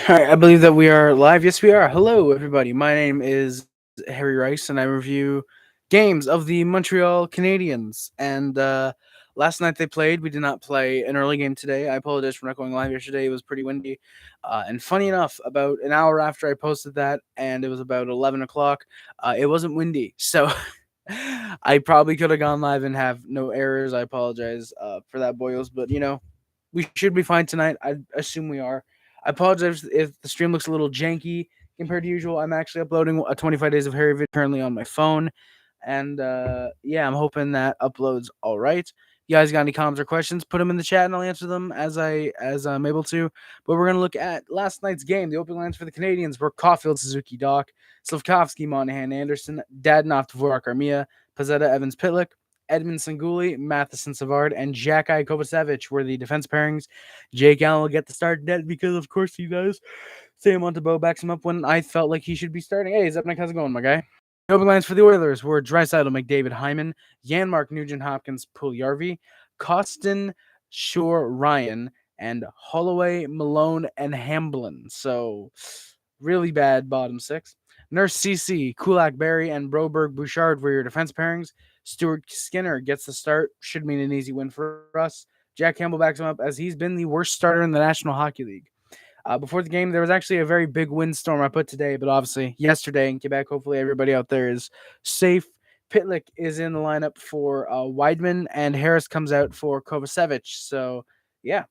All right, I believe that we are live. Yes, we are. Hello, everybody. My name is Harry Rice, and I review games of the Montreal Canadiens. And last night they played. We did not play an early game today. I apologize for not going live yesterday. It was pretty windy. And funny enough, about an hour after I posted that, and it was about 11 o'clock, it wasn't windy. So I probably could have gone live and have no errors. I apologize for that, boys. But, we should be fine tonight. I assume we are. I apologize if the stream looks a little janky compared to usual. I'm actually uploading a 25 Days of Harry video currently on my phone. And yeah, I'm hoping that uploads all right. You guys got any comments or questions? Put them in the chat and I'll answer them as I'm able to. But we're gonna look at last night's game. The opening lines for the Canadiens were Caulfield, Suzuki, Doc, Slavkovsky, Monahan, Anderson, Dadonov, Dvorak, Armia, Pazetta, Evans, Pitlick, Edmondson, Gooley, Matheson, Savard, and Xhekaj Kovacevic were the defense pairings. Jake Allen will get the start net because, of course, you guys, Sam Montembeau backs him up when I felt like he should be starting. Hey, Zepnik, how's it going, my guy? The opening lines for the Oilers were Draisaitl, McDavid, Hyman, Janmark, Nugent-Hopkins, Puljujarvi, Costin, Shore, Ryan, and Holloway, Malone, and Hamblin. So, really bad bottom six. Nurse, CC, Kulak, Barry, and Broberg, Bouchard were your defense pairings. Stuart Skinner gets the start. Should mean an easy win for us. Jack Campbell backs him up as he's been the worst starter in the National Hockey League. Before the game, there was actually a very big windstorm I put today, but obviously yesterday in Quebec, hopefully everybody out there is safe. Pitlick is in the lineup for Weidman, and Harris comes out for Kovacevic. So, yeah.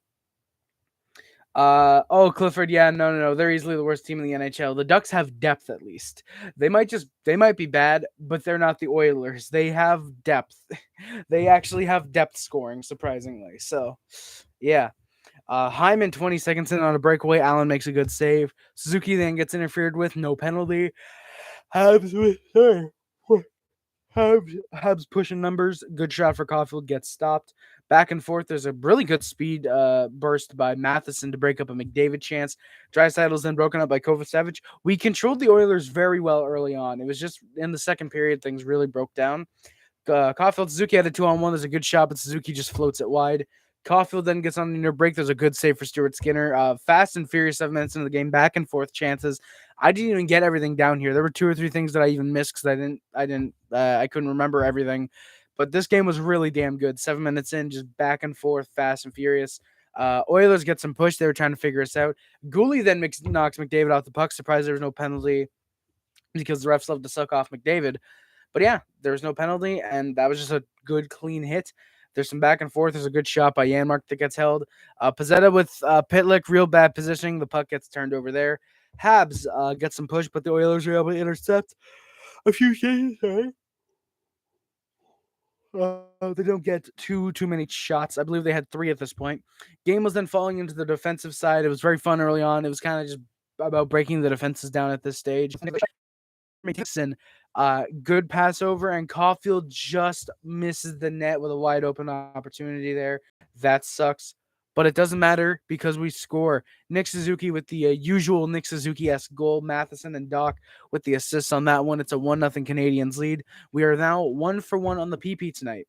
Clifford, yeah, no. They're easily the worst team in the NHL. The Ducks have depth at least. They might be bad, but they're not the Oilers. They have depth. They actually have depth scoring, surprisingly. So, yeah. Hyman 20 seconds in on a breakaway. Allen makes a good save. Suzuki then gets interfered with, no penalty. Habs pushing numbers. Good shot for Caulfield. Gets stopped. Back and forth. There's a really good speed burst by Matheson to break up a McDavid chance. Draisaitl's then broken up by Kovacevic. We controlled the Oilers very well early on. It was just in the second period things really broke down. Caulfield, Suzuki had a 2-on-1. There's a good shot, but Suzuki just floats it wide. Caulfield then gets on the near break. There's a good save for Stuart Skinner. Fast and furious 7 minutes into the game, back and forth chances. I didn't even get everything down here. There were 2 or 3 things that I even missed because I couldn't remember everything. But this game was really damn good. 7 minutes in, just back and forth, fast and furious. Oilers get some push. They were trying to figure us out. Gooley then knocks McDavid off the puck. Surprised there was no penalty because the refs love to suck off McDavid. But yeah, there was no penalty, and that was just a good, clean hit. There's some back and forth. There's a good shot by Janmark that gets held. Pazetta with Pitlick, real bad positioning. The puck gets turned over there. Habs get some push, but the Oilers are able to intercept a few changes. They don't get too many shots. I believe they had 3 at this point. Game was then falling into the defensive side. It was very fun early on. It was kind of just about breaking the defenses down at this stage. Mason, good pass over, and Caulfield just misses the net with a wide open opportunity there. That sucks, but it doesn't matter because we score. Nick Suzuki with the usual Nick Suzuki-esque goal. Matheson and Doc with the assists on that one. It's a 1-0 Canadiens lead. We are now 1-for-1 on the PP tonight.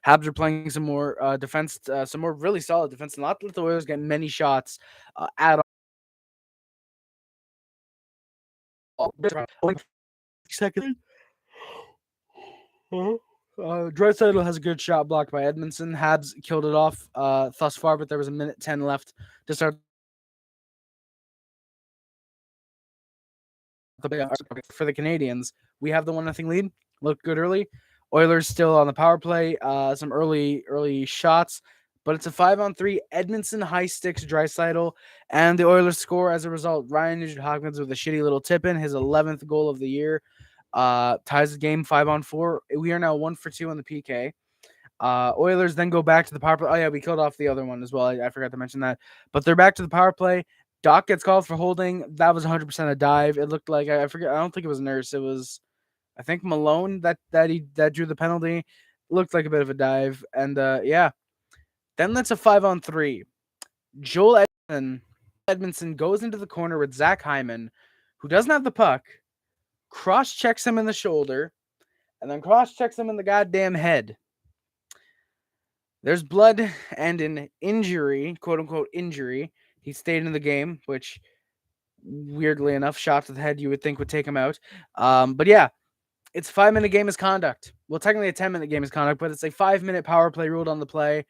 Habs are playing some more defense, some more really solid defense. Not that the Oilers get many shots at all. Second. Draisaitl has a good shot blocked by Edmondson. Habs killed it off thus far, but there was a minute 10 left to start for the Canadiens. We have the 1-0 lead. Looked good early. Oilers still on the power play. Some early shots, but it's a 5-on-3. Edmondson high sticks Draisaitl, and the Oilers score as a result. Ryan Nugent-Hopkins with a shitty little tip in, his 11th goal of the year. Ties the game 5-on-4. We are now 1-for-2 on the PK. Oilers then go back to the power play. Oh, yeah, we killed off the other one as well. I forgot to mention that. But they're back to the power play. Doc gets called for holding. That was 100% a dive. It looked like, I forget. I don't think it was Nurse. It was, I think, Malone that drew the penalty. Looked like a bit of a dive. And, yeah. Then that's a 5-on-3. Joel Edmondson goes into the corner with Zach Hyman, who doesn't have the puck, cross-checks him in the shoulder, and then cross-checks him in the goddamn head. There's blood and an injury, quote-unquote injury. He stayed in the game, which weirdly enough, shot to the head you would think would take him out. But yeah, it's 5-minute game misconduct. Well, technically a 10-minute game misconduct, but it's a 5-minute power play ruled on the play,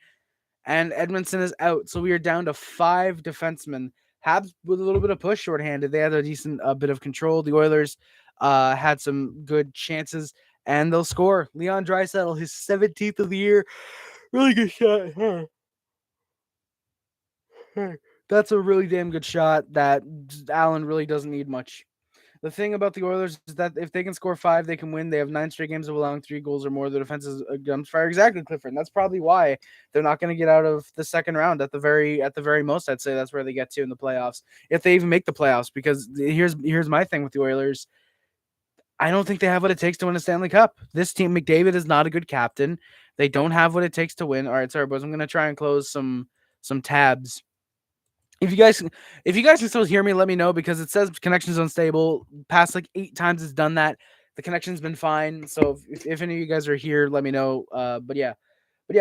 and Edmonton is out. So we are down to 5 defensemen. Habs with a little bit of push shorthanded. They had a decent bit of control. The Oilers had some good chances, and they'll score. Leon Draisaitl, his 17th of the year. Really good shot. That's a really damn good shot that Allen really doesn't need much. The thing about the Oilers is that if they can score 5, they can win. They have 9 straight games of allowing 3 goals or more. The defense is a gunfire. Exactly, Clifford. And that's probably why they're not going to get out of the second round at the very most. I'd say that's where they get to in the playoffs, if they even make the playoffs. Because here's my thing with the Oilers. I don't think they have what it takes to win a Stanley Cup. This team, McDavid is not a good captain. They don't have what it takes to win. All right, sorry, boys. I'm going to try and close some tabs. If you guys can still hear me, let me know, because it says connection's unstable. Past like 8 times it's done that. The connection's been fine. So if any of you guys are here, let me know. But yeah,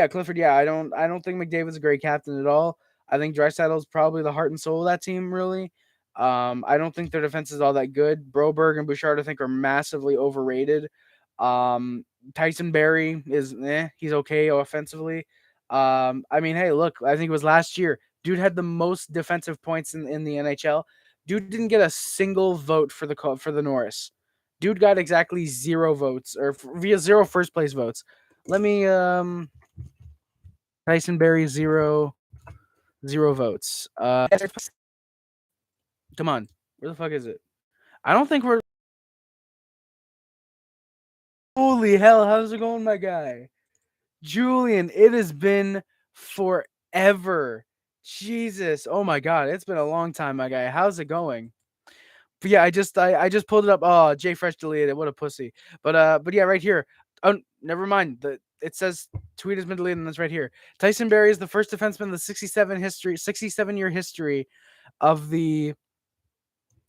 Clifford. Yeah, I don't think McDavid's a great captain at all. I think Draisaitl is probably the heart and soul of that team. Really, I don't think their defense is all that good. Broberg and Bouchard, I think, are massively overrated. Tyson Barrie is he's okay offensively. I mean, hey, look, I think it was last year. Dude had the most defensive points in the NHL. Dude didn't get a single vote for the Norris. Dude got exactly 0 votes, or via 0 first place votes. Let me Tyson Barrie 0 votes. Come on, where the fuck is it? I don't think we're. Holy hell, how's it going, my guy? Julian, it has been forever. Jesus. Oh my god, it's been a long time, my guy. How's it going? But yeah, I just pulled it up. Oh, Jay Fresh deleted it. What a pussy. But yeah, right here. Oh, never mind. It says tweet has been deleted, and that's right here. Tyson Barrie is the first defenseman in the 67-year history of the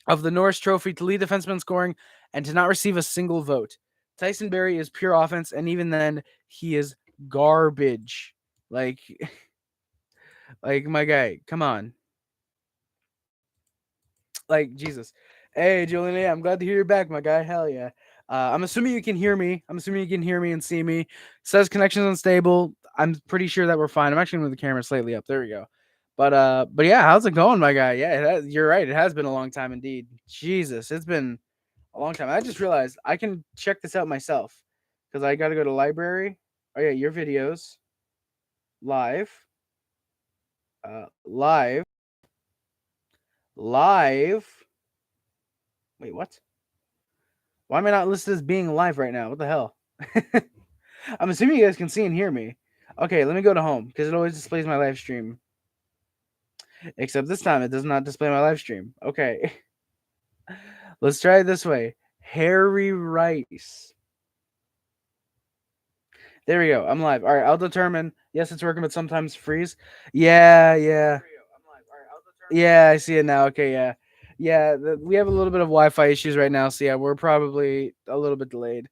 Norris Trophy to lead defenseman in scoring and to not receive a single vote. Tyson Barrie is pure offense, and even then, he is garbage. Like my guy, come on. Like, Jesus. Hey, Julian, yeah, I'm glad to hear you're back, my guy. Hell yeah. I'm assuming you can hear me. I'm assuming you can hear me and see me. Says connection's unstable. I'm pretty sure that we're fine. I'm actually going to move the camera slightly up. There we go. But yeah, how's it going, my guy? Yeah, you're right. It has been a long time indeed. Jesus, it's been a long time. I just realized I can check this out myself because I got to go to library. Oh yeah, your videos, live, live. Wait, what? Why am I not listed as being live right now? What the hell? I'm assuming you guys can see and hear me. Okay, let me go to home because it always displays my live stream. Except this time it does not display my live stream. Okay. Let's try it this way. Harry Rice. There we go. I'm live. All right, I'll determine. Yes, it's working, but sometimes freeze. Yeah. Yeah, I see it now. Okay, yeah. Yeah, we have a little bit of Wi-Fi issues right now, so yeah, we're probably a little bit delayed.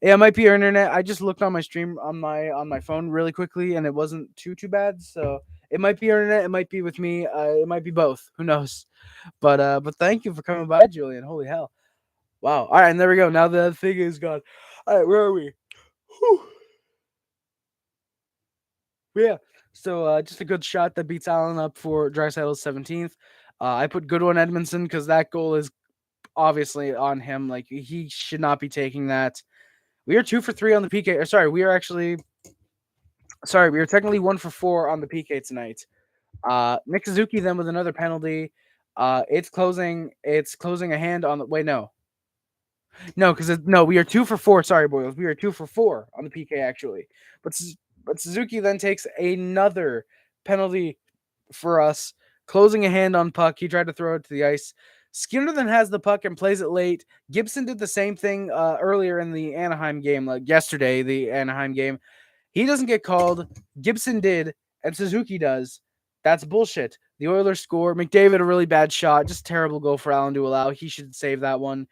Yeah, it might be your internet. I just looked on my stream on my phone really quickly, and it wasn't too bad. So it might be your internet. It might be with me. It might be both. Who knows? But thank you for coming by, Julian. Holy hell! Wow. All right, and there we go. Now the thing is gone. All right, where are we? Whew. Yeah. So just a good shot that beats Allen up for Draisaitl's 17th. I put good one Edmondson because that goal is obviously on him. Like, he should not be taking that. We are 2 for 3 on the PK. Or sorry, we are technically 1 for 4 on the PK tonight. Nick Suzuki then with another penalty. It's closing a hand on the no, we are 2 for 4. Sorry, boys. We are 2 for 4 on the PK actually. But Suzuki then takes another penalty for us, closing a hand on puck. He tried to throw it to the ice. Skinner then has the puck and plays it late. Gibson did the same thing earlier in the Anaheim game, like yesterday, the Anaheim game. He doesn't get called. Gibson did, and Suzuki does. That's bullshit. The Oilers score. McDavid, a really bad shot. Just terrible goal for Allen to allow. He should save that one.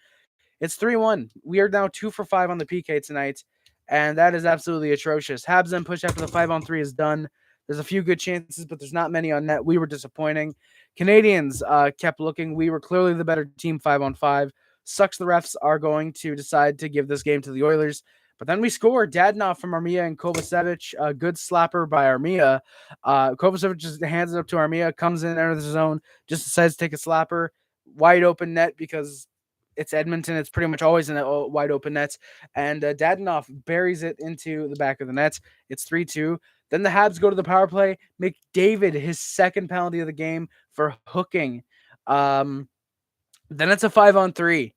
It's 3-1. We are now 2 for 5 on the PK tonight, and that is absolutely atrocious. Habs then push after the 5-on-3 is done. There's a few good chances, but there's not many on net. We were disappointing. Canadiens kept looking. We were clearly the better team 5-on-5. Sucks the refs are going to decide to give this game to the Oilers. But then we scored. Dadonov from Armia and Kovacevic. A good slapper by Armia. Kovacevic just hands it up to Armia, comes in, enters the zone, just decides to take a slapper. Wide open net because it's Edmonton. It's pretty much always in a wide open net. And Dadonov buries it into the back of the net. It's 3-2. Then the Habs go to the power play. McDavid, his second penalty of the game for hooking. Then it's a 5-on-3.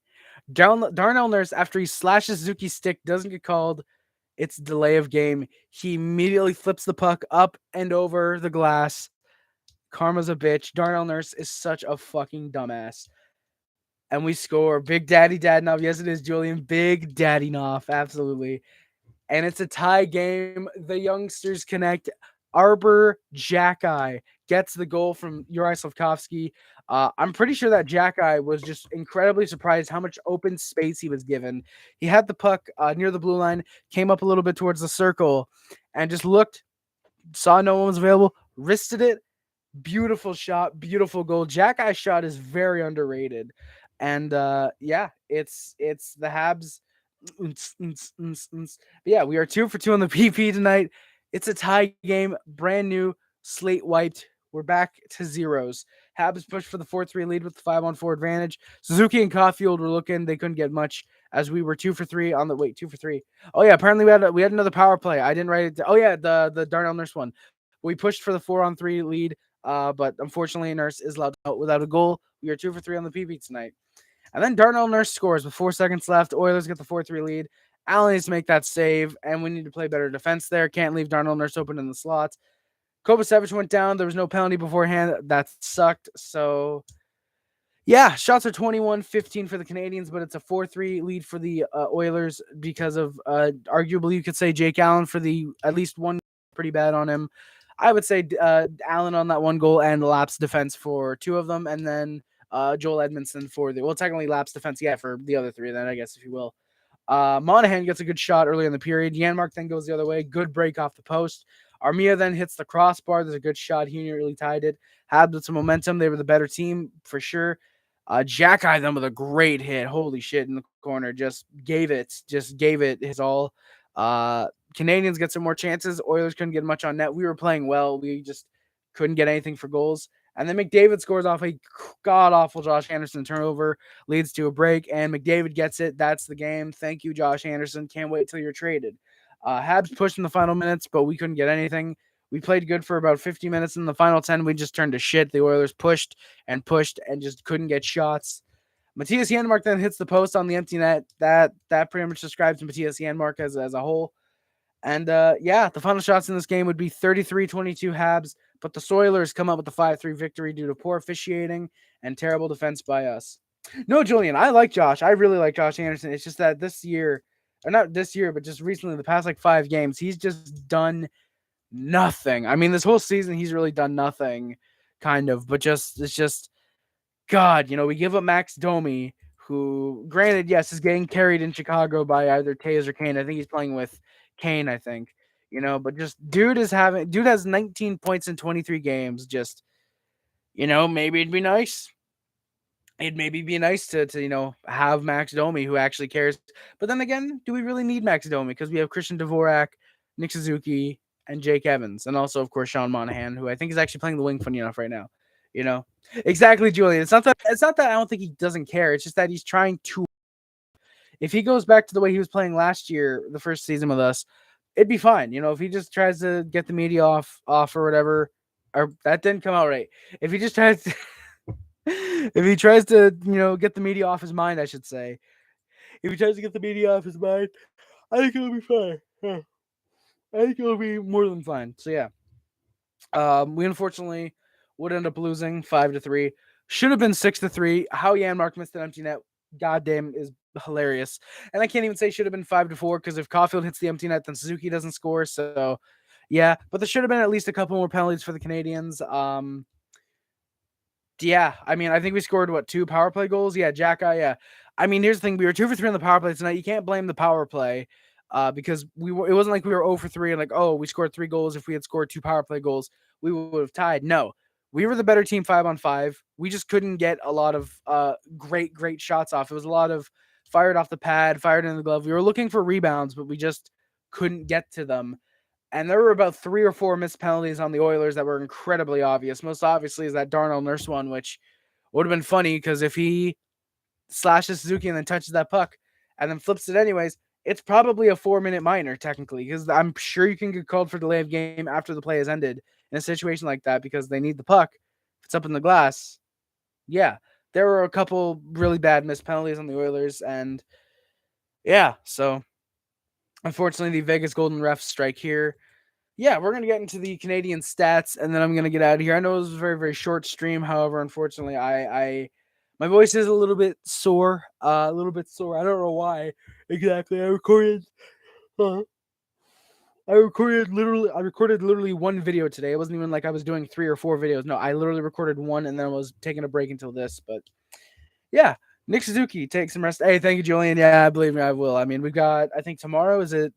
Darnell Nurse, after he slashes Suzuki's stick, doesn't get called. It's delay of game. He immediately flips the puck up and over the glass. Karma's a bitch. Darnell Nurse is such a fucking dumbass. And we score. Big Daddy Dadonov. Yes, it is, Julian. Big Daddy Noff. Absolutely. And it's a tie game. The youngsters connect. Arber Xhekaj gets the goal from Uri Slafkovsky. I'm pretty sure that Xhekaj was just incredibly surprised how much open space he was given. He had the puck near the blue line, came up a little bit towards the circle, and just looked, saw no one was available, wristed it. Beautiful shot, beautiful goal. Xhekaj's shot is very underrated. And yeah, it's the Habs. But yeah, we are 2 for 2 on the PP tonight. It's a tie game, brand new, slate wiped. We're back to zeros. Habs pushed for the 4-3 lead with the 5-on-4 advantage. Suzuki and Caulfield were looking. They couldn't get much as we were 2 for 3 on the 2 for 3. Oh yeah, apparently we had another power play. I didn't write it down. Oh yeah, the Darnell Nurse one. We pushed for the 4-on-3 lead, but unfortunately Nurse is allowed out without a goal. We are 2 for 3 on the PP tonight. And then Darnell Nurse scores with 4 seconds left. Oilers get the 4-3 lead. Allen needs to make that save, and we need to play better defense there. Can't leave Darnell Nurse open in the slots. Kovacevic went down. There was no penalty beforehand. That sucked. So, yeah, shots are 21-15 for the Canadiens, but it's a 4-3 lead for the Oilers because of, arguably, you could say Jake Allen for the at least one pretty bad on him. I would say Allen on that one goal and lapse defense for 2 of them, and then Joel Edmondson for technically lapse defense, for the other 3 then, I guess, if you will. Monahan gets a good shot early in the period. Janmark then goes the other way. Good break off the post. Armia then hits the crossbar. There's a good shot. He nearly tied it. Habs with some momentum. They were the better team for sure. Xhekaj then with a great hit. Holy shit, in the corner. Just gave it his all. Canadiens get some more chances. Oilers couldn't get much on net. We were playing well. We just couldn't get anything for goals. And then McDavid scores off a god-awful Josh Anderson turnover, leads to a break, and McDavid gets it. That's the game. Thank you, Josh Anderson. Can't wait till you're traded. Habs pushed in the final minutes, but we couldn't get anything. We played good for about 50 minutes. In the final 10, we just turned to shit. The Oilers pushed and just couldn't get shots. Matthias Janmark then hits the post on the empty net. That pretty much describes Matthias Janmark as a whole. And the final shots in this game would be 33-22 Habs, but the Oilers come up with the 5-3 victory due to poor officiating and terrible defense by us. No, Julian, I like Josh. I really like Josh Anderson. It's just that this year, or not this year, but just recently, the past 5 games, he's just done nothing. I mean, this whole season, he's really done nothing, kind of, but it's just, God, we give up Max Domi, who, granted, yes, is getting carried in Chicago by either Taves or Kane. I think he's playing with Kane, I think, but just dude has 19 points in 23 games. Just, maybe it'd be nice. It'd maybe be nice to have Max Domi who actually cares. But then again, do we really need Max Domi? Because we have Christian Dvorak, Nick Suzuki, and Jake Evans, and also of course Sean Monahan, who I think is actually playing the wing funny enough right now. Exactly, Julian. It's not that I don't think he doesn't care. It's just that he's trying to. If he goes back to the way he was playing last year, the first season with us, it'd be fine. If he just tries to get the media off or whatever, or that didn't come out right. If he just tries to, get the media off his mind, I should say. If he tries to get the media off his mind, I think it'll be fine. Yeah. I think it'll be more than fine. So yeah. We unfortunately would end up losing 5-3. Should have been 6-3. How Janmark missed an empty net, goddamn, is hilarious. And I can't even say should have been 5-4 because if Caulfield hits the empty net, then Suzuki doesn't score. So yeah, but there should have been at least a couple more penalties for the Canadiens. Yeah, I mean, I think we scored 2 power play goals. Yeah, Xhekaj. Yeah, I mean, here's the thing: we were 2 for 3 on the power play tonight. You can't blame the power play. because it wasn't like we were 0 for 3 and like, oh, we scored 3 goals. If we had scored 2 power play goals, we would have tied. No, we were the better team 5-on-5. We just couldn't get a lot of great shots off. It was a lot of fired off the pad, fired in the glove. We were looking for rebounds, but we just couldn't get to them. And there were about 3 or 4 missed penalties on the Oilers that were incredibly obvious. Most obviously is that Darnell Nurse one, which would have been funny because if he slashes Suzuki and then touches that puck and then flips it anyways, it's probably a 4-minute minor technically, because I'm sure you can get called for delay of game after the play has ended in a situation like that because they need the puck. If it's up in the glass, yeah. There were a couple really bad missed penalties on the Oilers, and yeah, so unfortunately the Vegas Golden refs strike here. Yeah, we're going to get into the Canadian stats, and then I'm going to get out of here. I know it was a very, very short stream. However, unfortunately, my voice is a little bit sore. I don't know why exactly. I recorded literally one video today. It wasn't even like I was doing 3 or 4 videos. No, I literally recorded one, and then I was taking a break until this. But yeah, Nick Suzuki, take some rest. Hey, thank you, Julian. Yeah, believe me, I will. I mean, we've got, I think tomorrow, is it,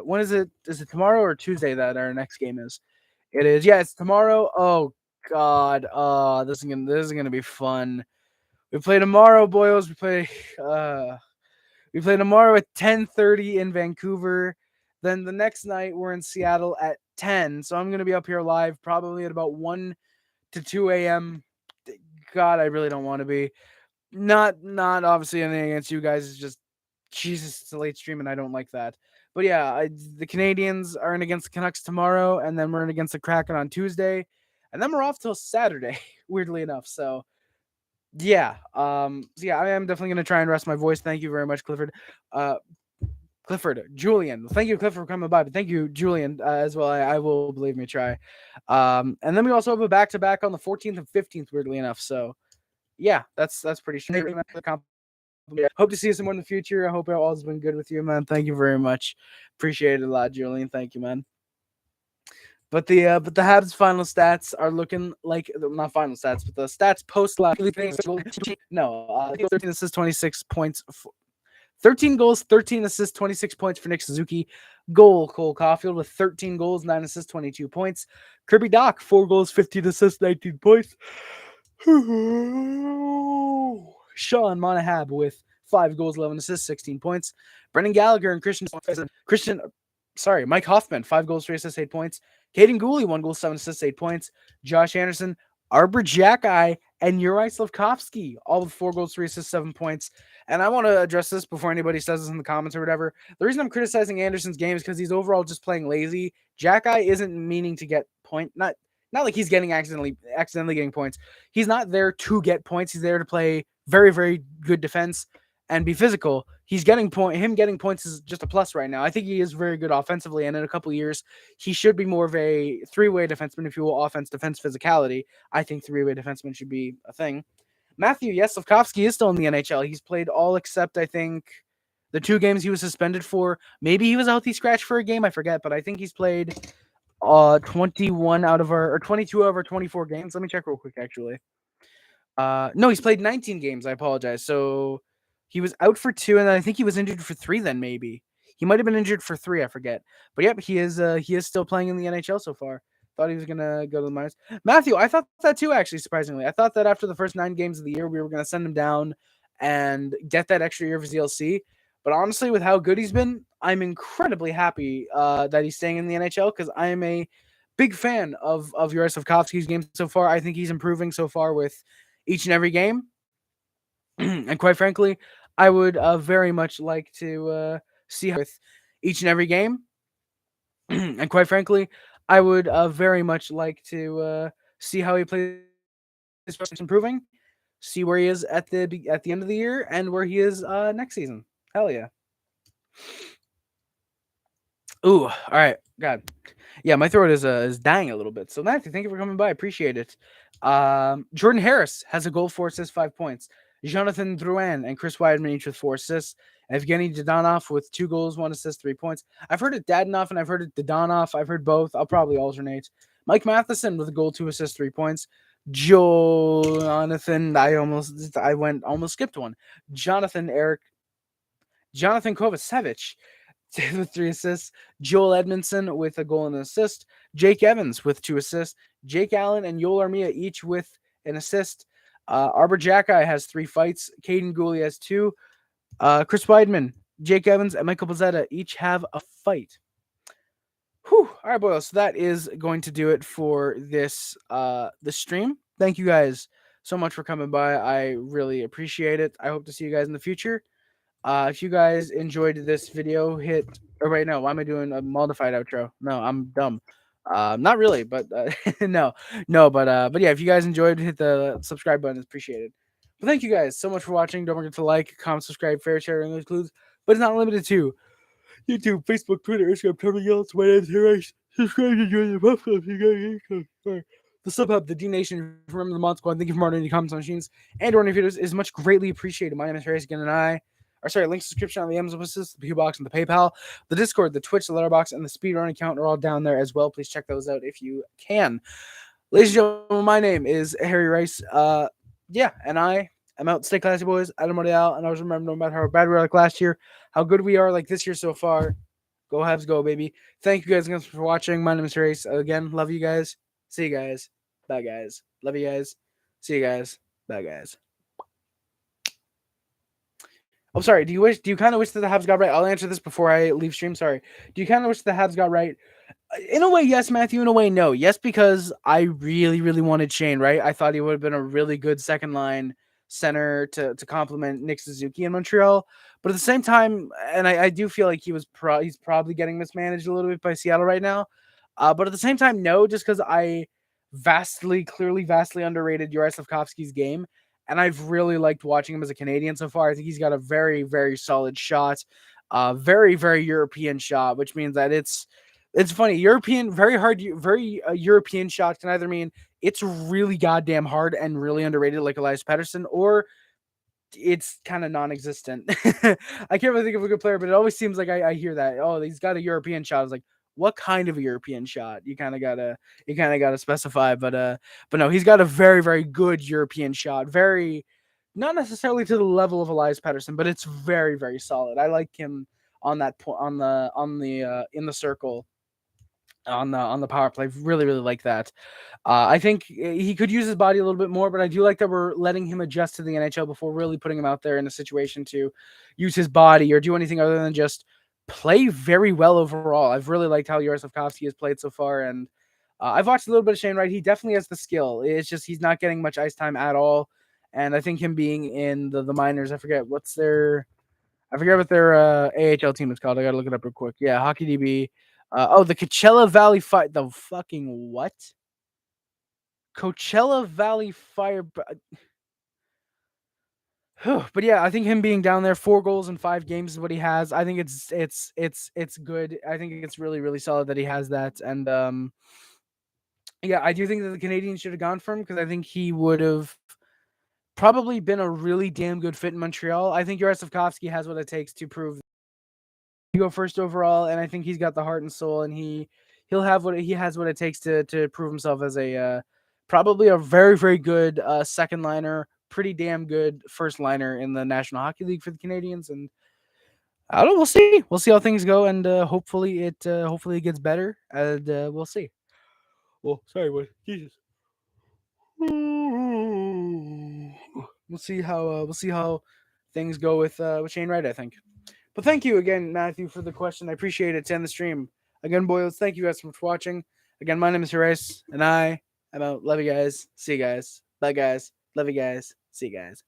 when is it? Is it tomorrow or Tuesday that our next game is? It is. Yeah, it's tomorrow. Oh, God. This is gonna be fun. We play tomorrow, boys. We play tomorrow at 10:30 in Vancouver. Then the next night, we're in Seattle at 10. So I'm going to be up here live probably at about 1 to 2 a.m. God, I really don't want to be. Not obviously anything against you guys. It's just, Jesus, it's a late stream and I don't like that. But yeah, the Canadiens are in against the Canucks tomorrow, and then we're in against the Kraken on Tuesday, and then we're off till Saturday, weirdly enough. So yeah, I am definitely gonna try and rest my voice. Thank you very much, Clifford. Julian. Thank you, Clifford, for coming by. But thank you, Julian, as well. I will, believe me, try. And then we also have a back-to-back on the 14th and 15th, weirdly enough. So yeah, that's pretty straight. Hope to see you some more in the future. I hope it all has been good with you, man. Thank you very much. Appreciate it a lot, Julian. Thank you, man. But the Habs final stats are looking like, not final stats, but the stats post last. No, 13 assists, 26 points. 13 goals, 13 assists, 26 points for Nick Suzuki. Goal, Cole Caulfield with 13 goals, 9 assists, 22 points. Kirby Dach, 4 goals, 15 assists, 19 points. Sean Monahab with 5 goals, 11 assists, 16 points. Brendan Gallagher and Mike Hoffman, 5 goals, 3 assists, 8 points. Caden Gooley, 1 goal, 7 assists, 8 points. Josh Anderson, Arber Xhekaj, and Uri Slavkovsky, all with 4 goals, 3 assists, 7 points. And I want to address this before anybody says this in the comments or whatever. The reason I'm criticizing Anderson's game is because he's overall just playing lazy. Xhekaj isn't meaning to get not like he's getting accidentally getting points. He's not there to get points. He's there to play very, very good defense and be physical. Him getting points is just a plus right now. I think he is very good offensively, and in a couple of years, he should be more of a 3-way defenseman, if you will, offense, defense, physicality. I think 3-way defenseman should be a thing. Matthew Slavkovsky is still in the NHL. He's played all except, I think, the 2 games he was suspended for. Maybe he was a healthy scratch for a game, I forget, but I think he's played 22 out of our 24 games. Let me check real quick, actually. No, he's played 19 games. I apologize. So he was out for 2, and then I think he was injured for 3. Then maybe he might have been injured for 3. I forget. But yep, he is still playing in the NHL so far. Thought he was gonna go to the minors. Matthew, I thought that too. Actually, surprisingly, I thought that after the first 9 games of the year, we were gonna send him down and get that extra year of ZLC. But honestly, with how good he's been, I'm incredibly happy that he's staying in the NHL, because I am a big fan of Uri Slavkovsky's game so far. I think he's improving so far with each and every game. And quite frankly, I would very much like to see how with each and every game. And quite frankly, I would very much like to see how he plays, improving, see where he is at the end of the year, and where he is next season. Hell yeah. Ooh, all right. God. Yeah, my throat is dying a little bit. So Matthew, thank you for coming by. Appreciate it. Jordan Harris has a goal, 4 assists, 5 points. Jonathan Drouin and Chris Weidman each with 4 assists. Evgeny Dadonov with 2 goals, 1 assist, 3 points. I've heard it Dadonov and I've heard it Dadonov. I've heard both. I'll probably alternate. Mike Matheson with a goal, 2 assists, 3 points. Jonathan, I almost skipped one. Jonathan Kovacevic, with 3 assists. Joel Edmondson with a goal and an assist. Jake Evans with 2 assists. Jake Allen and Yoel Armia each with an assist. Arber Xhekaj has 3 fights. Caden Gooley has 2. Chris Weidman, Jake Evans, and Michael Pizzetta each have a fight. Whew. All right, boys. So that is going to do it for this stream. Thank you guys so much for coming by. I really appreciate it. I hope to see you guys in the future. If you guys enjoyed this video, hit. Oh, wait, no. Why am I doing a modified outro? No, I'm dumb. Not really, but no, but yeah. If you guys enjoyed, hit the subscribe button. It's appreciated. But thank you guys so much for watching. Don't forget to like, comment, subscribe, fair share, and includes. But it's not limited to YouTube, Facebook, Twitter, Instagram, everything else. My name's Harris. Subscribe to join the podcast. The Sub Hub, the D Nation. Remember the Mod Squad. Thank you for moderating comments on machines and ordering videos is much greatly appreciated. My name is Harris again, and links in the description on the Amazon Assist, the PO Box, and the PayPal, the Discord, the Twitch, the Letterboxd, and the Speedrun account are all down there as well. Please check those out if you can. Ladies and gentlemen, my name is Harry Rice. Yeah, and I am out. Stay classy, boys. Adam Montreal, and always remember, no matter how bad we are like last year, how good we are like this year so far. Go Habs, go, baby. Thank you guys again for watching. My name is Harry. Again, love you guys. See you guys. Bye, guys. Love you guys. See you guys. Bye, guys. Oh, sorry. Do you kind of wish that the Habs got right? I'll answer this before I leave stream. Sorry. Do you kind of wish the Habs got right? In a way, yes, Matthew. In a way, no. Yes, because I really, really wanted Shane, right? I thought he would have been a really good second line center to complement Nick Suzuki in Montreal. But at the same time, and I do feel like he's probably getting mismanaged a little bit by Seattle right now. But at the same time, no, just because I clearly vastly underrated Juraj Slafkovsky's game. And I've really liked watching him as a Canadian so far. I think he's got a very, very solid shot. Very, very European shot, which means that it's funny. Very European shot can either mean it's really goddamn hard and really underrated like Elias Pettersson, or it's kind of non-existent. I can't really think of a good player, but it always seems like I hear that. Oh, he's got a European shot. I was like, what kind of a European shot? You kind of gotta specify, but no, he's got a very, very good European shot. Very, not necessarily to the level of Elias Pettersson, but it's very, very solid. I like him on that point on the in the circle on the power play. Really, really like that. I think he could use his body a little bit more, but I do like that we're letting him adjust to the NHL before really putting him out there in a situation to use his body or do anything other than just play very well overall. I've really liked how Juraj Slafkovsky has played so far, and I've watched a little bit of Shane Wright. He definitely has the skill. It's just he's not getting much ice time at all, and I think him being in the minors, I forget what their AHL team is called. I gotta look it up real quick. Yeah, Hockey DB. The Coachella Valley Fire. The fucking what? Coachella Valley Fire. But yeah, I think him being down there, 4 goals in 5 games is what he has. I think it's good. I think it's really, really solid that he has that. And yeah, I do think that the Canadiens should have gone for him because I think he would have probably been a really damn good fit in Montreal. I think Juraj Slafkovsky has what it takes to prove he go first overall, and I think he's got the heart and soul, and he'll have what it takes to prove himself as a probably a very, very good second liner. Pretty damn good first liner in the National Hockey League for the Canadiens, and I don't know. We'll see. We'll see how things go, and hopefully it gets better, and we'll see. Well, sorry, what? Jesus. We'll see how things go with Shane Wright, I think. But thank you again, Matthew, for the question. I appreciate it. To end the stream again, boys. Thank you guys so much for watching. Again, my name is Harris, and I'm out. Love you guys. See you guys. Bye, guys. Love you guys. See you guys.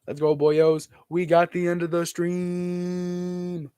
Let's go, boyos. We got the end of the stream.